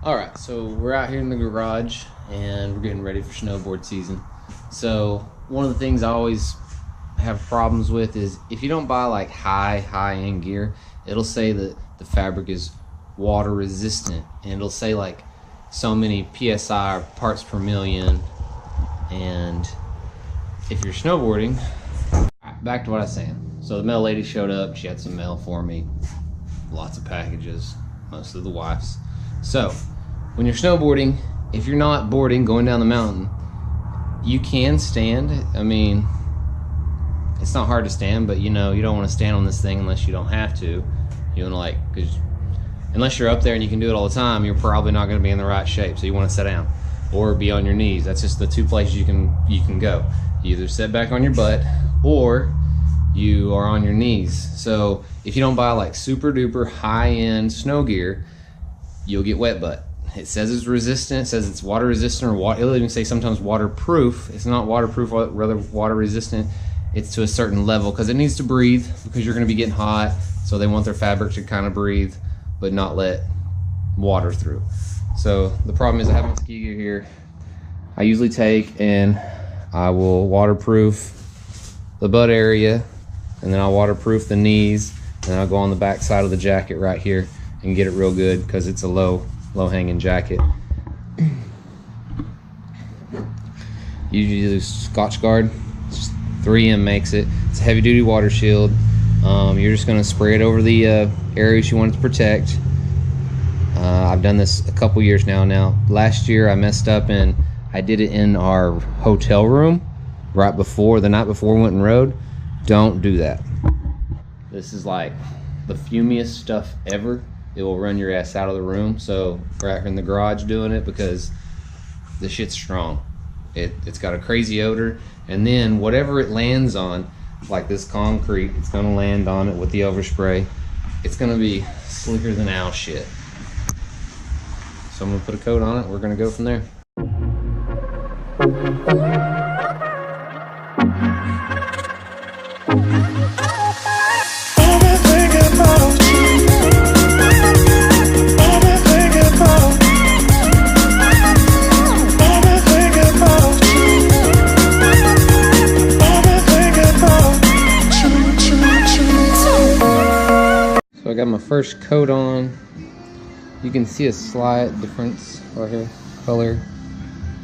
Alright, so we're out here in the garage and we're getting ready for snowboard season. So one of the things I always have problems with is if you don't buy like high-end gear, it'll say that the fabric is water resistant and it'll say like so many PSI or parts per million. And if you're snowboarding, back to what I was saying. So the mail lady showed up, she had some mail for me, lots of packages, mostly the wife's. So when you're snowboarding, if you're not boarding going down the mountain, you can stand. I mean, it's not hard to stand, but you know, you don't want to stand on this thing unless you don't have to. You want to like, because unless you're up there and you can do it all the time, you're probably not going to be in the right shape. So you want to sit down or be on your knees. That's just the two places you can go. You either sit back on your butt or you are on your knees. So if you don't buy like super duper high-end snow gear, you'll get wet butt. It says it's resistant, it says it's water resistant, or it'll even say sometimes waterproof. It's not waterproof, rather water resistant. It's to a certain level because it needs to breathe, because you're going to be getting hot, so they want their fabric to kind of breathe but not let water through. So the problem is I have my ski gear here. I usually take and I will waterproof the butt area, and then I'll waterproof the knees, and then I'll go on the back side of the jacket right here and get it real good because it's a low hanging jacket. Usually use Scotch Guard. Just 3M makes it. It's a heavy duty water shield. You're just going to spray it over the areas you want it to protect. I've done this a couple years now. Last year I messed up and I did it in our hotel room the night before we went and rode. Don't do that. This is like the fumiest stuff ever. It will run your ass out of the room. So we're out here in the garage doing it because this shit's strong. It's got a crazy odor, and then whatever it lands on, like this concrete, it's gonna land on it with the overspray. It's gonna be slicker than owl shit. So I'm gonna put a coat on it. We're gonna go from there. So I got my first coat on. You can see a slight difference right here, color,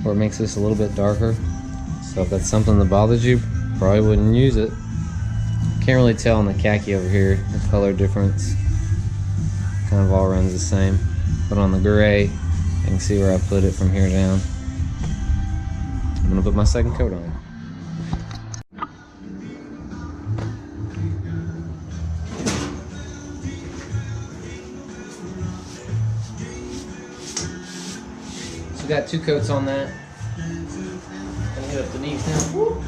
where it makes this a little bit darker. So if that's something that bothers you, probably wouldn't use it. Can't really tell on the khaki over here, the color difference. Kind of all runs the same. But on the gray, you can see where I put it from here down. I'm gonna put my second coat on. So got 2 coats on that. Gonna hit up the knees now. Woo.